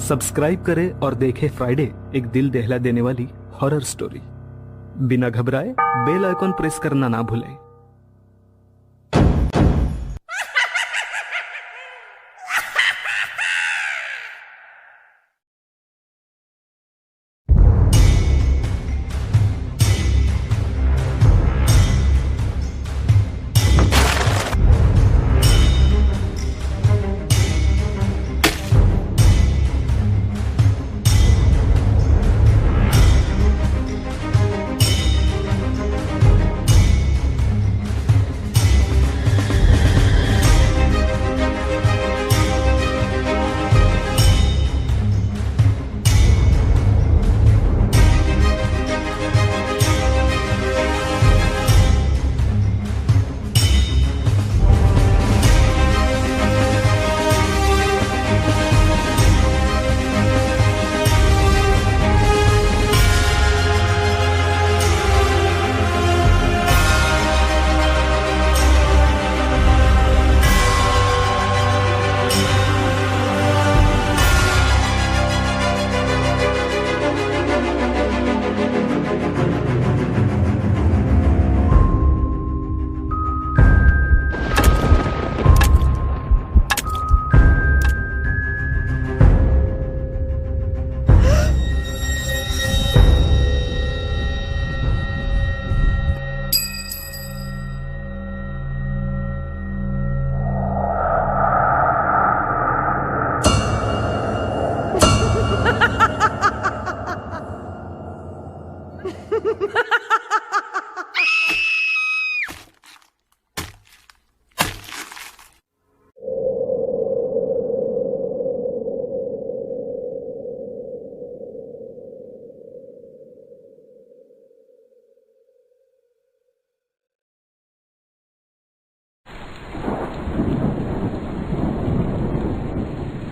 Subscribe करें और देखें फ्राइडे, एक दिल दहला देने वाली हॉरर स्टोरी। बिना घबराए बेल आइकॉन प्रेस करना ना भूलें।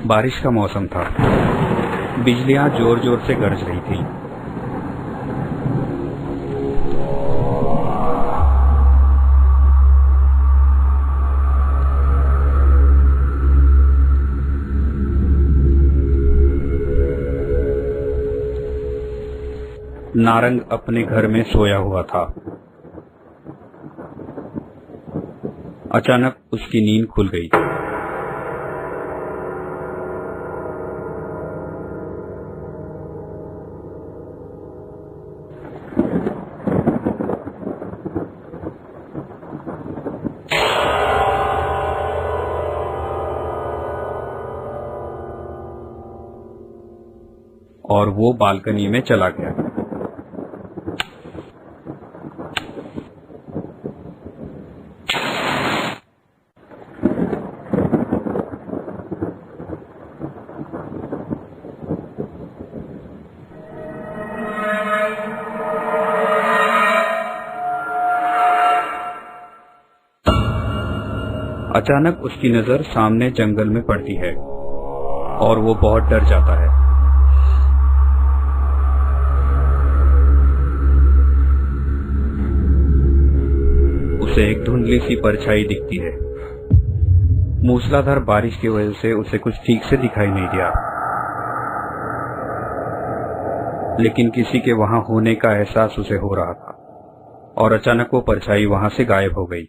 बारिश का मौसम था। बिजलियां जोर जोर से गरज रही थी। नारंग अपने घर में सोया हुआ था। अचानक उसकी नींद खुल गई। और वो बालकनी में चला गया। अचानक उसकी नजर सामने जंगल में पड़ती है और वो बहुत डर जाता है। उसे एक धुंधली सी परछाई दिखती है। मूसलाधार बारिश की वजह से उसे कुछ ठीक से दिखाई नहीं दिया, लेकिन किसी के वहां होने का एहसास उसे हो रहा था और अचानक वो परछाई वहां से गायब हो गई।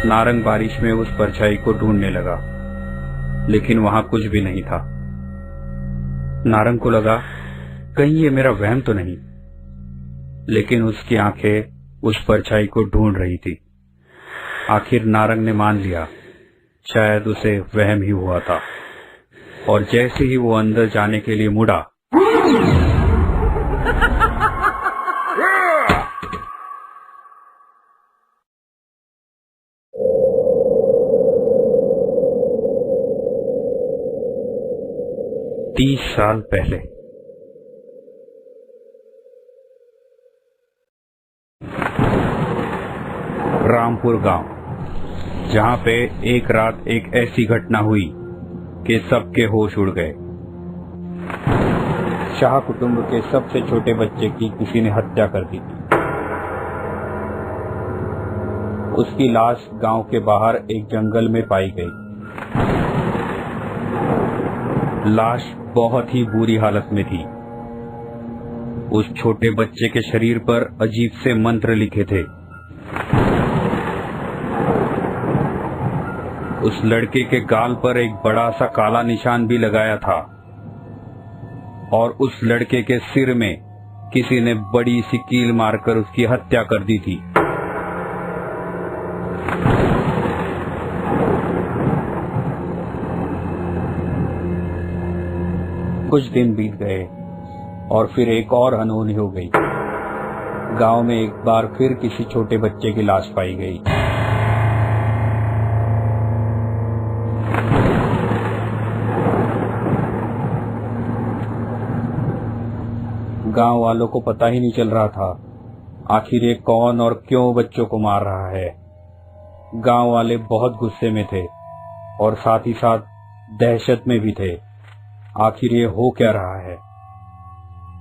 नारंग बारिश में उस परछाई को ढूंढने लगा, लेकिन वहां कुछ भी नहीं था। नारंग को लगा कहीं ये मेरा वहम तो नहीं, लेकिन उसकी आंखें उस परछाई को ढूंढ रही थी। आखिर नारंग ने मान लिया, शायद उसे वहम ही हुआ था। और जैसे ही वो अंदर जाने के लिए मुड़ा, तीस साल पहले रामपुर गांव, जहां पे एक रात एक ऐसी घटना हुई कि सबके होश उड़ गए। शाह कुटुंब के सबसे छोटे बच्चे की किसी ने हत्या कर दी थी। उसकी लाश गांव के बाहर एक जंगल में पाई गई। लाश बहुत ही बुरी हालत में थी। उस छोटे बच्चे के शरीर पर अजीब से मंत्र लिखे थे। उस लड़के के गाल पर एक बड़ा सा काला निशान भी लगाया था और उस लड़के के सिर में किसी ने बड़ी सी कील मारकर उसकी हत्या कर दी थी। कुछ दिन बीत गए और फिर एक और अनहोनी हो गई। गांव में एक बार फिर किसी छोटे बच्चे की लाश पाई गई। गांव वालों को पता ही नहीं चल रहा था आखिर ये कौन और क्यों बच्चों को मार रहा है। गांव वाले बहुत गुस्से में थे और साथ ही साथ दहशत में भी थे। आखिर ये हो क्या रहा है।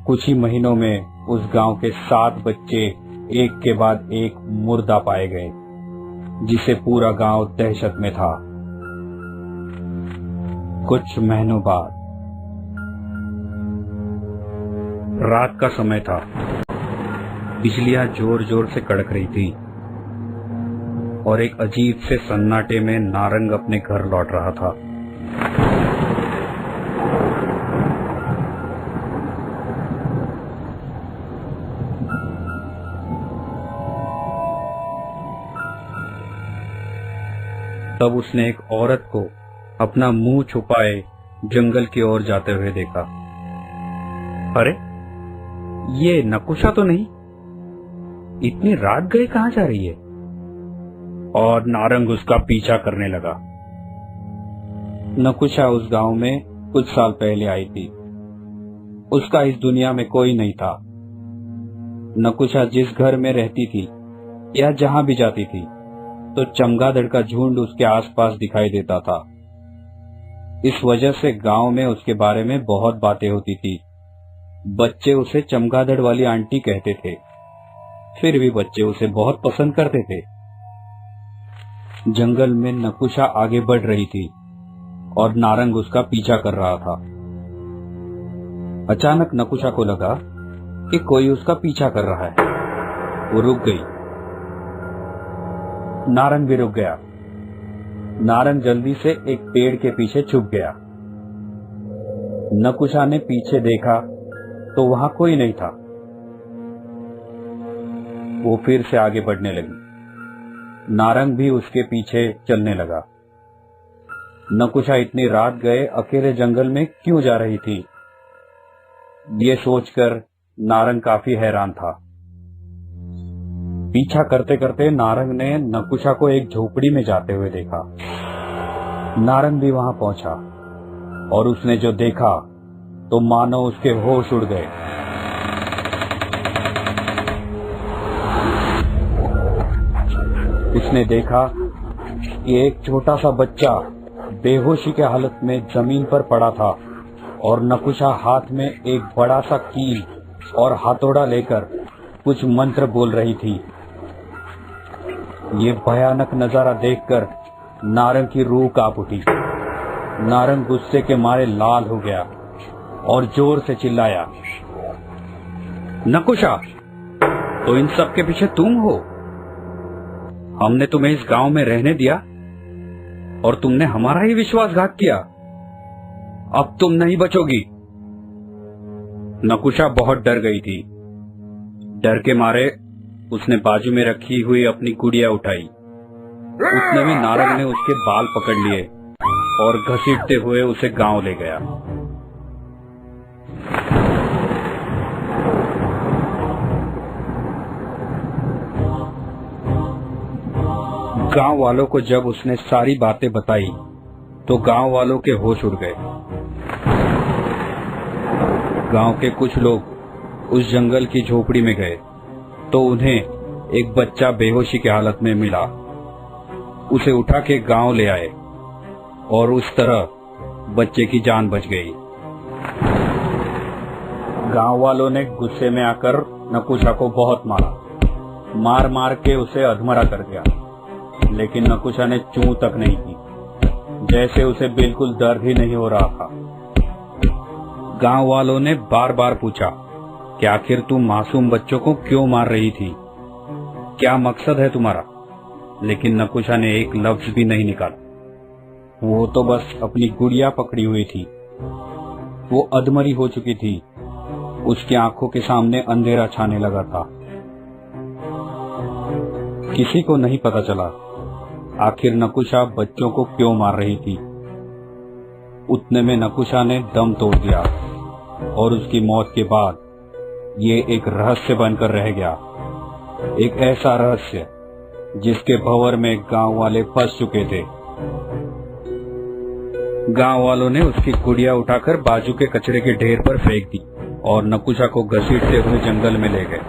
कुछ ही महीनों में उस गांव के 7 बच्चे एक के बाद एक मुर्दा पाए गए, जिसे पूरा गांव दहशत में था। कुछ महीनों बाद रात का समय था। बिजलियां जोर जोर से कड़क रही थी और एक अजीब से सन्नाटे में नारंग अपने घर लौट रहा था। तब उसने एक औरत को अपना मुंह छुपाए जंगल की ओर जाते हुए देखा। अरे, ये नकुशा तो नहीं? इतनी रात गए कहां जा रही है? और नारंग उसका पीछा करने लगा। नकुशा उस गांव में कुछ साल पहले आई थी। उसका इस दुनिया में कोई नहीं था। नकुशा जिस घर में रहती थी या जहां भी जाती थी तो चमगादड़ का झुंड उसके आसपास दिखाई देता था। इस वजह से गांव में उसके बारे में बहुत बातें होती थी। बच्चे उसे चमगादड़ वाली आंटी कहते थे। फिर भी बच्चे उसे बहुत पसंद करते थे। जंगल में नकुशा आगे बढ़ रही थी और नारंग उसका पीछा कर रहा था। अचानक नकुशा को लगा कि कोई उसका पीछा कर रहा है। वो रुक गई। नारंग भी रुक गया। नारंग जल्दी से एक पेड़ के पीछे छुप गया। नकुशा ने पीछे देखा तो वहां कोई नहीं था। वो फिर से आगे बढ़ने लगी। नारंग भी उसके पीछे चलने लगा। नकुशा इतनी रात गए अकेले जंगल में क्यों जा रही थी, ये सोचकर नारंग काफी हैरान था। पीछा करते करते नारंग ने नकुशा को एक झोपड़ी में जाते हुए देखा। नारंग भी वहां पहुंचा और उसने जो देखा तो मानो उसके होश उड़ गए। उसने देखा कि एक छोटा सा बच्चा बेहोशी के हालत में जमीन पर पड़ा था और नकुशा हाथ में एक बड़ा सा कील और हथौड़ा लेकर कुछ मंत्र बोल रही थी। ये भयानक नजारा देखकर नारंग की रूह कांप उठी। नारंग गुस्से के मारे लाल हो गया और जोर से चिल्लाया, नकुशा, तो इन सब के पीछे तुम हो? हमने तुम्हें इस गांव में रहने दिया और तुमने हमारा ही विश्वासघात किया। अब तुम नहीं बचोगी। नकुशा बहुत डर गई थी। डर के मारे उसने बाजू में रखी हुई अपनी गुड़िया उठाई। उतने में नारंग ने उसके बाल पकड़ लिए और घसीटते हुए उसे गांव ले गया। गांव वालों को जब उसने सारी बातें बताई तो गांव वालों के होश उड़ गए। गांव के कुछ लोग उस जंगल की झोपड़ी में गए तो उन्हें एक बच्चा बेहोशी की हालत में मिला। उसे उठा के गांव ले आए और उस तरह बच्चे की जान बच गई। गांव वालों ने गुस्से में आकर नकुशा को बहुत मारा। मार मार के उसे अधमरा कर दिया। लेकिन नकुशा ने चूं तक नहीं की, जैसे उसे बिल्कुल दर्द ही नहीं हो रहा था। गांव वालों ने बार बार पूछा कि आखिर तू मासूम बच्चों को क्यों मार रही थी, क्या मकसद है तुम्हारा, लेकिन नकुशा ने एक लफ्ज भी नहीं निकाला। वो तो बस अपनी गुड़िया पकड़ी हुई थी। वो अधमरी हो चुकी थी, उसकी आंखों के सामने अंधेरा छाने लगा था। किसी को नहीं पता चला आखिर नकुशा बच्चों को क्यों मार रही थी। उतने में नकुशा ने दम तोड़ दिया और उसकी मौत के बाद ये एक रहस्य बनकर रह गया, एक ऐसा रहस्य जिसके भंवर में गांव वाले फंस चुके थे। गांव वालों ने उसकी गुड़िया उठाकर बाजू के कचरे के ढेर पर फेंक दी और नकुशा को घसीटते हुए जंगल में ले गए।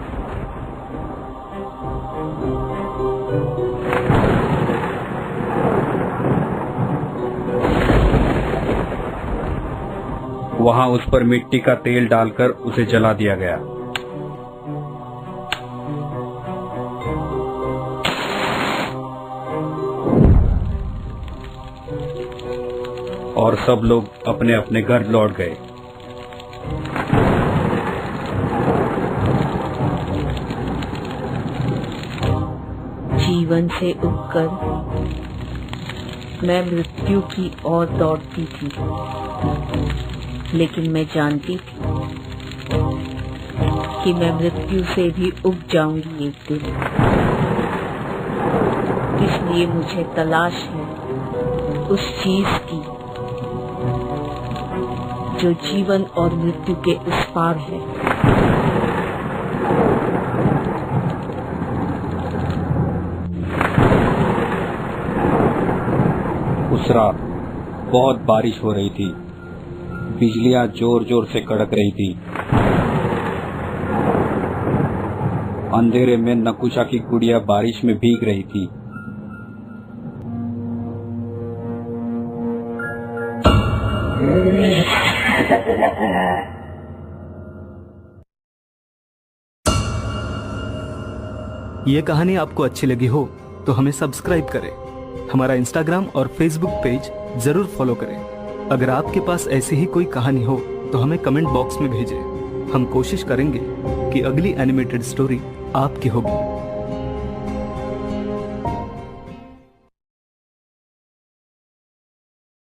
वहां उस पर मिट्टी का तेल डालकर उसे जला दिया गया। और सब लोग अपने अपने घर लौट गए। जीवन से उबकर मैं मृत्यु की ओर दौड़ती थी, लेकिन मैं जानती थी कि मैं मृत्यु से भी उब जाऊंगी एक दिन। इसलिए मुझे तलाश है उस चीज की जो जीवन और मृत्यु के उस पार है। उस रात बहुत बारिश हो रही थी, बिजलियां जोर जोर से कड़क रही थी। अंधेरे में नकुशा की गुड़िया बारिश में भीग रही थी। ये कहानी आपको अच्छी लगी हो तो हमें सब्सक्राइब करें, हमारा इंस्टाग्राम और फेसबुक पेज जरूर फॉलो करें। अगर आपके पास ऐसी ही कोई कहानी हो तो हमें कमेंट बॉक्स में भेजें। हम कोशिश करेंगे कि अगली एनिमेटेड स्टोरी आपकी होगी।